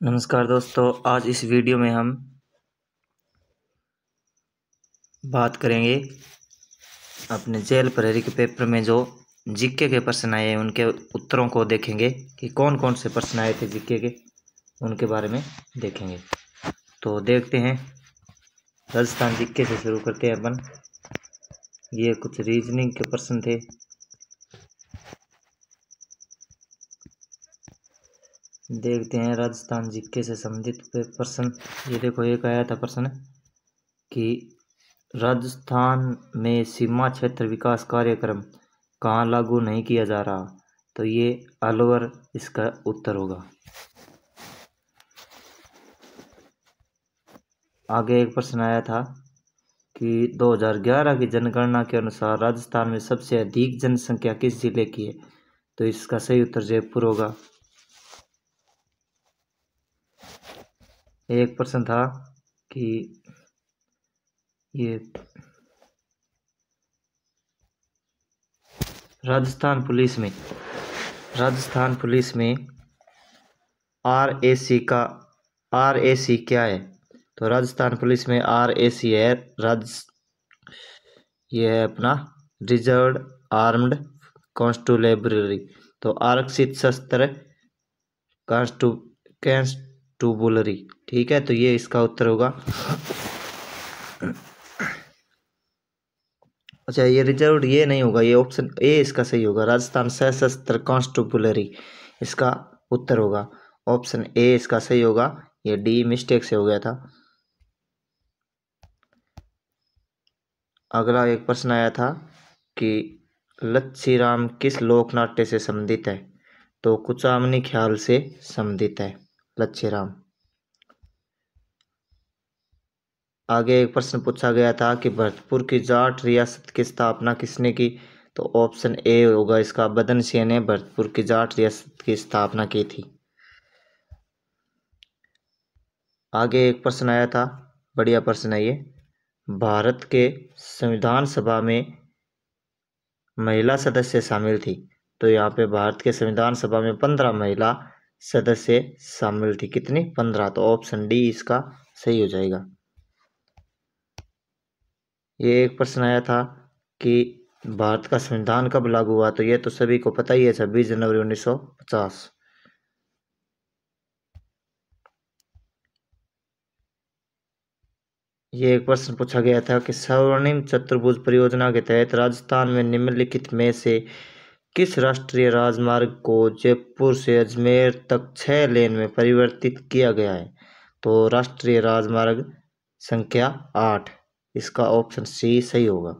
नमस्कार दोस्तों, आज इस वीडियो में हम बात करेंगे अपने जेल प्रहरी के पेपर में जो जीके के प्रश्न आए हैं उनके उत्तरों को देखेंगे कि कौन कौन से प्रश्न आए थे जीके के, उनके बारे में देखेंगे। तो देखते हैं, राजस्थान जीके से शुरू करते हैं अपन। ये कुछ रीजनिंग के प्रश्न थे। देखते हैं राजस्थान जीके से संबंधित प्रश्न। ये देखो, एक आया था प्रश्न कि राजस्थान में सीमा क्षेत्र विकास कार्यक्रम कहाँ लागू नहीं किया जा रहा, तो ये अलवर इसका उत्तर होगा। आगे एक प्रश्न आया था कि 2011 की जनगणना के अनुसार राजस्थान में सबसे अधिक जनसंख्या किस जिले की है, तो इसका सही उत्तर जयपुर होगा। एक प्रश्न था कि ये राजस्थान पुलिस में RAC क्या है, तो राजस्थान पुलिस में RAC है ये है अपना रिजर्व आर्म्ड कॉन्स्टेबलरी, तो आरक्षित शस्त्र कॉन्स्टेबलरी। ठीक है, तो ये इसका उत्तर होगा। अच्छा, ये रिजर्व ये नहीं होगा, ये ऑप्शन ए इसका सही होगा। राजस्थान सशस्त्र कॉन्स्टेबलरी इसका उत्तर होगा। ऑप्शन ए इसका सही होगा। ये डी मिस्टेक से हो गया था। अगला एक प्रश्न आया था कि लच्छीराम किस लोक नाट्य से संबंधित है, तो कुचामनी ख्याल से संबंधित है लच्छीराम। आगे एक प्रश्न पूछा गया था कि भरतपुर की जाट रियासत की स्थापना किसने की, तो ऑप्शन ए होगा इसका, बदन सिंह ने भरतपुर की जाट रियासत की स्थापना की थी। आगे एक प्रश्न आया था, बढ़िया प्रश्न है ये, भारत के संविधान सभा में महिला सदस्य शामिल थी, तो यहाँ पे भारत के संविधान सभा में 15 महिला सदस्य शामिल थी। कितनी? 15, तो ऑप्शन डी इसका सही हो जाएगा। ये एक प्रश्न आया था कि भारत का संविधान कब लागू हुआ, तो ये तो सभी को पता ही है, 26 जनवरी 1950। ये एक प्रश्न पूछा गया था कि स्वर्णिम चतुर्भुज परियोजना के तहत राजस्थान में निम्नलिखित में से किस राष्ट्रीय राजमार्ग को जयपुर से अजमेर तक 6 लेन में परिवर्तित किया गया है, तो राष्ट्रीय राजमार्ग संख्या 8 इसका ऑप्शन सी सही होगा।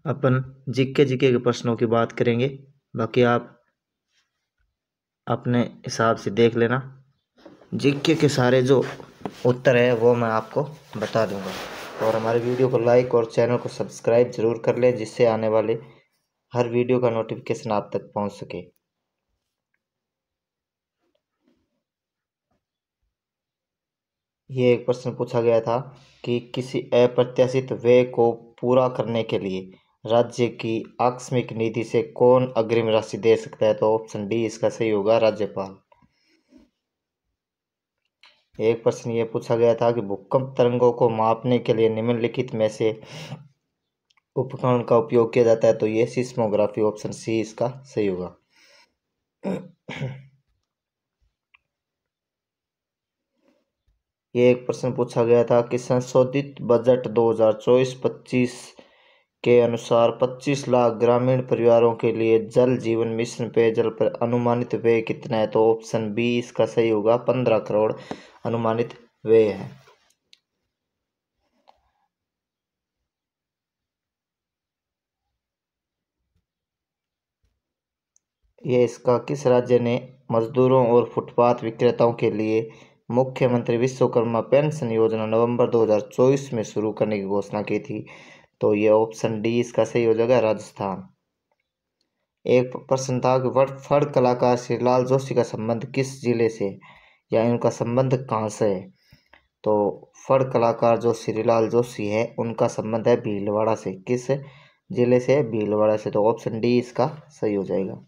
अपन जीके के प्रश्नों की बात करेंगे, बाकी आप अपने हिसाब से देख लेना। जीके के सारे जो उत्तर है वो मैं आपको बता दूंगा, और हमारे वीडियो को लाइक और चैनल को सब्सक्राइब जरूर कर लें, जिससे आने वाले हर वीडियो का नोटिफिकेशन आप तक पहुंच सके। ये एक प्रश्न पूछा गया था कि किसी अप्रत्याशित व्यय को पूरा करने के लिए राज्य की आकस्मिक निधि से कौन अग्रिम राशि दे सकता है, तो ऑप्शन डी इसका सही होगा, राज्यपाल। एक प्रश्न ये पूछा गया था कि भूकंप तरंगों को मापने के लिए निम्नलिखित में से उपकरण का उपयोग किया जाता है, तो ये सिस्मोग्राफी, ऑप्शन सी इसका सही होगा। ये एक प्रश्न पूछा गया था कि संशोधित बजट 2024-25 के अनुसार 25 लाख ग्रामीण परिवारों के लिए जल जीवन मिशन पेयजल पर अनुमानित व्यय कितना है, तो ऑप्शन बी इसका सही होगा, 15 करोड़ अनुमानित व्यय है। ये इसका किस राज्य ने मजदूरों और फुटपाथ विक्रेताओं के लिए मुख्यमंत्री विश्वकर्मा पेंशन योजना नवंबर 2024 में शुरू करने की घोषणा की थी, तो ये ऑप्शन डी इसका सही हो जाएगा, राजस्थान। एक प्रश्न था कि फड़ कलाकार श्रीलाल जोशी का संबंध किस जिले से, या इनका संबंध कहाँ से है, तो फड़ कलाकार जो श्रीलाल जोशी है उनका संबंध है भीलवाड़ा से। किस जिले से? भीलवाड़ा से, तो ऑप्शन डी इसका सही हो जाएगा।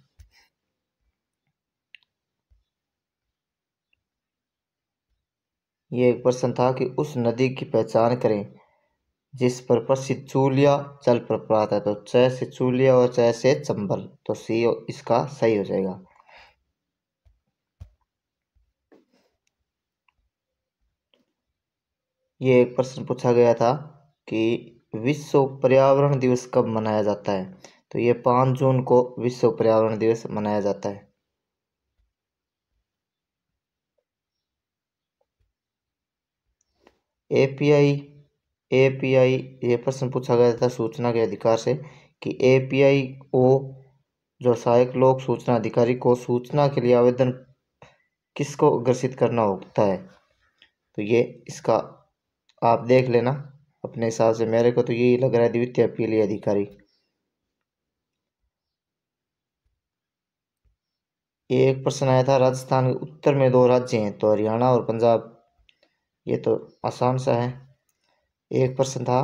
ये एक प्रश्न था कि उस नदी की पहचान करें जिस पर प्रसिद्ध चूलिया जलप्रपात है। तो च से चूलिया और च से चंबल, तो सी इसका सही हो जाएगा। ये एक प्रश्न पूछा गया था कि विश्व पर्यावरण दिवस कब मनाया जाता है। तो ये 5 जून को विश्व पर्यावरण दिवस मनाया जाता है। एपीआई एपीआई ये प्रश्न पूछा गया था सूचना के अधिकार से कि एपीआई ओ जो सहायक लोक सूचना अधिकारी को सूचना के लिए आवेदन किसको अग्रेसित करना होता है। तो ये इसका आप देख लेना अपने हिसाब से, मेरे को तो यही लग रहा है द्वितीय अपीलीय अधिकारी। ये एक प्रश्न आया था राजस्थान के उत्तर में 2 राज्य हैं, तो हरियाणा और पंजाब। ये तो आसान सा है। एक प्रश्न था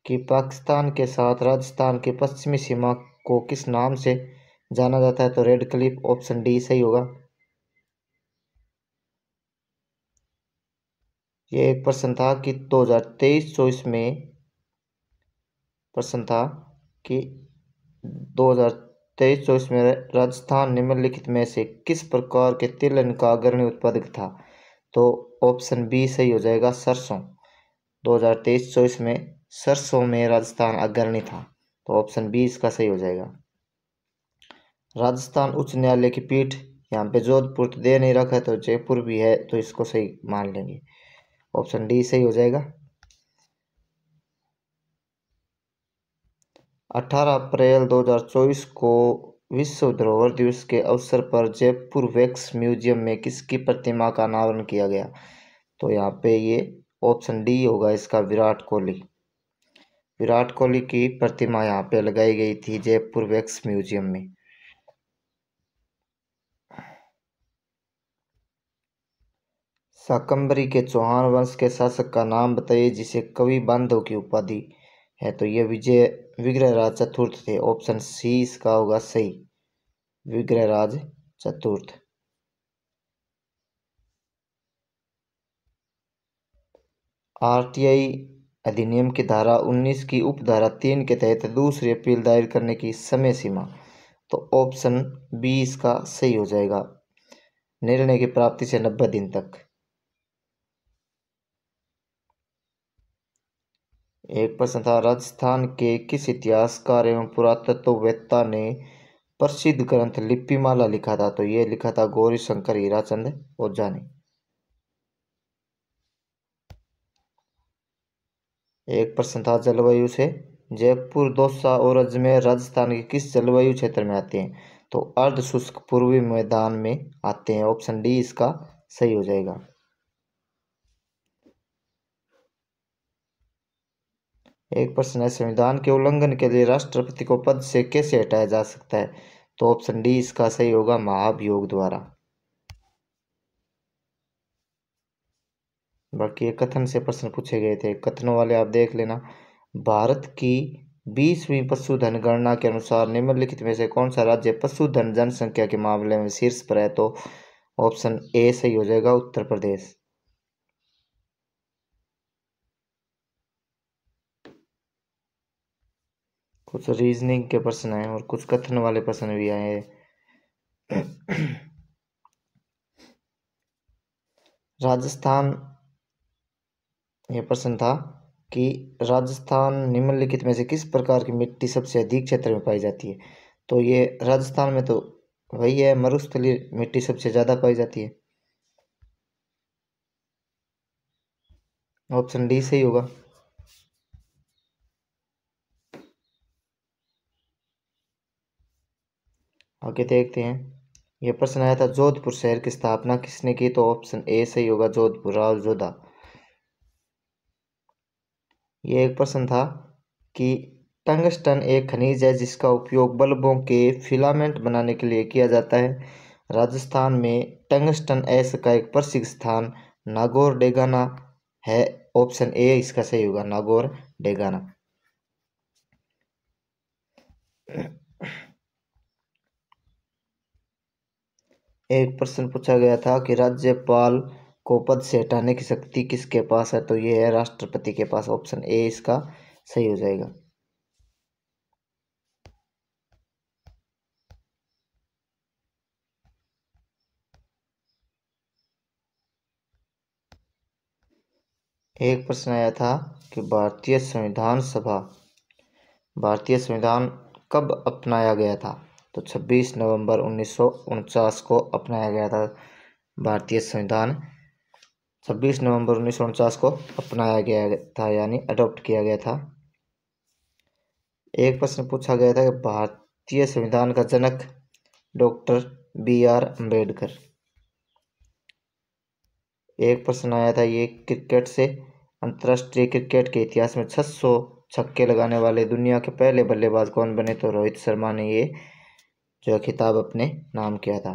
कि पाकिस्तान के साथ राजस्थान की पश्चिमी सीमा को किस नाम से जाना जाता है। तो रेड क्लिफ, ऑप्शन डी सही होगा। ये एक प्रश्न था कि 2023-24 में प्रश्न था कि 2023-24 में राजस्थान निम्नलिखित में से किस प्रकार के तिलहन का अग्रणी उत्पादक था। तो ऑप्शन बी सही हो जाएगा, सरसों। 2023-24 में सरसों में राजस्थान अग्रणी था, तो ऑप्शन बी इसका सही हो जाएगा। राजस्थान उच्च न्यायालय की पीठ यहाँ पे जोधपुर तो दे नहीं रखा है, तो जयपुर भी है, तो इसको सही मान लेंगे, ऑप्शन डी सही हो जाएगा। 18 अप्रैल 2024 को विश्व धरोहर दिवस के अवसर पर जयपुर वैक्स म्यूजियम में किसकी प्रतिमा का अनावरण किया गया। तो यहाँ पे ये ऑप्शन डी होगा इसका, विराट कोहली। विराट कोहली की प्रतिमा यहाँ पे लगाई गई थी जयपुर वैक्स म्यूजियम में। शाकंभरी के चौहान वंश के शासक का नाम बताइए जिसे कवि बांधव की उपाधि है। तो ये विग्रहराज चतुर्थ थे, ऑप्शन सी इसका होगा सही, विग्रहराज चतुर्थ। आरटीआई अधिनियम की धारा 19 की उपधारा 3 के तहत दूसरी अपील दायर करने की समय सीमा। तो ऑप्शन बी इसका सही हो जाएगा, निर्णय की प्राप्ति से 90 दिन तक। एक प्रश्न था राजस्थान के किस इतिहासकार एवं पुरातत्ववेत्ता ने प्रसिद्ध ग्रंथ लिपिमाला लिखा था। तो ये लिखा था गौरी शंकर हीराचंद ओझा ने। एक प्रश्न था जलवायु से, जयपुर, दौसा और अजमेर राजस्थान के किस जलवायु क्षेत्र में आते हैं। तो अर्ध शुष्क पूर्वी मैदान में आते हैं, ऑप्शन डी इसका सही हो जाएगा। एक प्रश्न है संविधान के उल्लंघन के लिए राष्ट्रपति को पद से कैसे हटाया जा सकता है। तो ऑप्शन डी इसका सही होगा, महाभियोग द्वारा। बाकी ये कथन से प्रश्न पूछे गए थे, कथनों वाले आप देख लेना। भारत की 20वीं पशुधन गणना के अनुसार निम्नलिखित में से कौन सा राज्य पशुधन जनसंख्या के मामले में शीर्ष पर है। तो ऑप्शन ए सही हो जाएगा, उत्तर प्रदेश। कुछ रीजनिंग के प्रश्न हैं और कुछ कथन वाले प्रश्न भी आए हैं। राजस्थान, ये प्रश्न था कि राजस्थान निम्नलिखित में से किस प्रकार की मिट्टी सबसे अधिक क्षेत्र में पाई जाती है। तो ये राजस्थान में तो वही है, मरुस्थलीय मिट्टी सबसे ज़्यादा पाई जाती है, ऑप्शन डी सही होगा। आगे देखते हैं। यह प्रश्न आया था जोधपुर शहर की स्थापना किसने की। तो ऑप्शन ए सही होगा, जोधपुर, राव जोधा। ये एक प्रश्न था कि टंगस्टन एक खनिज है जिसका उपयोग बल्बों के फिलामेंट बनाने के लिए किया जाता है। राजस्थान में टंगस्टन ऐश का एक प्रसिद्ध स्थान नागौर डेगाना है, ऑप्शन ए इसका सही होगा, नागौर डेगाना। एक प्रश्न पूछा गया था कि राज्यपाल को पद से हटाने की शक्ति किसके पास है? तो ये है राष्ट्रपति के पास। ऑप्शन ए इसका सही हो जाएगा। एक प्रश्न आया था कि भारतीय संविधान कब अपनाया गया था? तो 26 नवंबर 1949 को अपनाया गया था। भारतीय संविधान 26 नवंबर 1949 को अपनाया गया था, यानी अडॉप्ट किया गया था। एक प्रश्न पूछा गया था कि भारतीय संविधान का जनक डॉक्टर B.R. अम्बेडकर। एक प्रश्न आया था ये क्रिकेट से, अंतर्राष्ट्रीय क्रिकेट के इतिहास में 600 छक्के लगाने वाले दुनिया के पहले बल्लेबाज कौन बने? तो रोहित शर्मा ने ये जो खिताब अपने नाम किया था।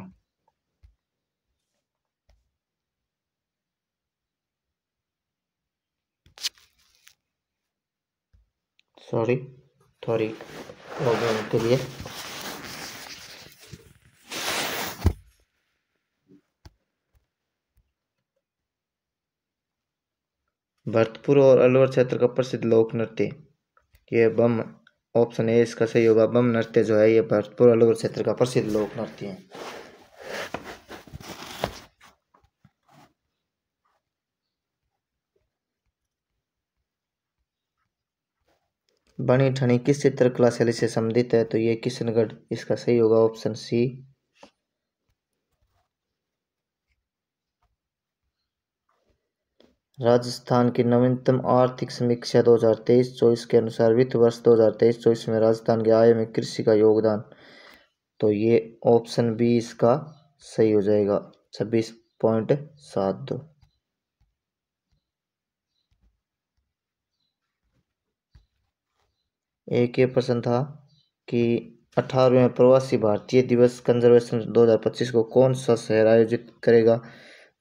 सॉरी, थोड़ी प्रॉब्लम के लिए। भरतपुर और अलवर क्षेत्र का प्रसिद्ध लोक नृत्य, ये बम, ऑप्शन ए इसका सही होगा। बम नृत्य जो है ये भरतपुर अलवर क्षेत्र का प्रसिद्ध लोक नृत्य है। बनी ठनी किस चित्रकला शैली से संबंधित है? तो ये किशनगढ़, इसका सही होगा ऑप्शन सी। राजस्थान की नवीनतम आर्थिक समीक्षा 2023-24 के अनुसार वित्त वर्ष 2023-24 में राजस्थान की आय में कृषि का योगदान, तो ये ऑप्शन बी इसका सही हो जाएगा, 26.72। एक ये प्रश्न था कि 18वें प्रवासी भारतीय दिवस कंजर्वेशन 2025 को कौन सा शहर आयोजित करेगा?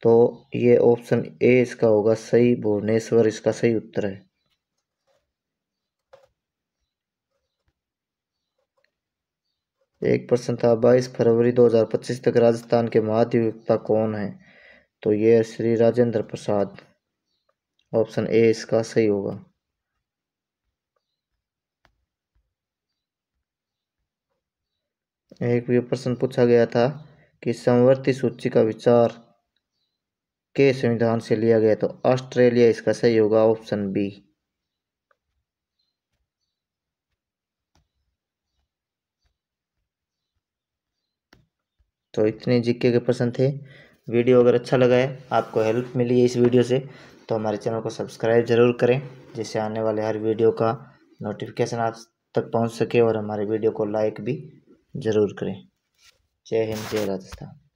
तो ये ऑप्शन ए इसका होगा सही, भुवनेश्वर इसका सही उत्तर है। एक प्रश्न था 22 फरवरी 2025 तक राजस्थान के महाधिवक्ता कौन है? तो ये है श्री राजेंद्र प्रसाद, ऑप्शन ए इसका सही होगा। एक ये प्रश्न पूछा गया था कि समवर्ती सूची का विचार के संविधान से लिया गया, तो ऑस्ट्रेलिया इसका सही होगा, ऑप्शन बी। तो इतने जीके के प्रश्न थे। वीडियो अगर अच्छा लगा है, आपको हेल्प मिली है इस वीडियो से, तो हमारे चैनल को सब्सक्राइब जरूर करें, जिससे आने वाले हर वीडियो का नोटिफिकेशन आप तक पहुंच सके, और हमारे वीडियो को लाइक भी जरूर करें। जय हिंद, जय राजस्थान।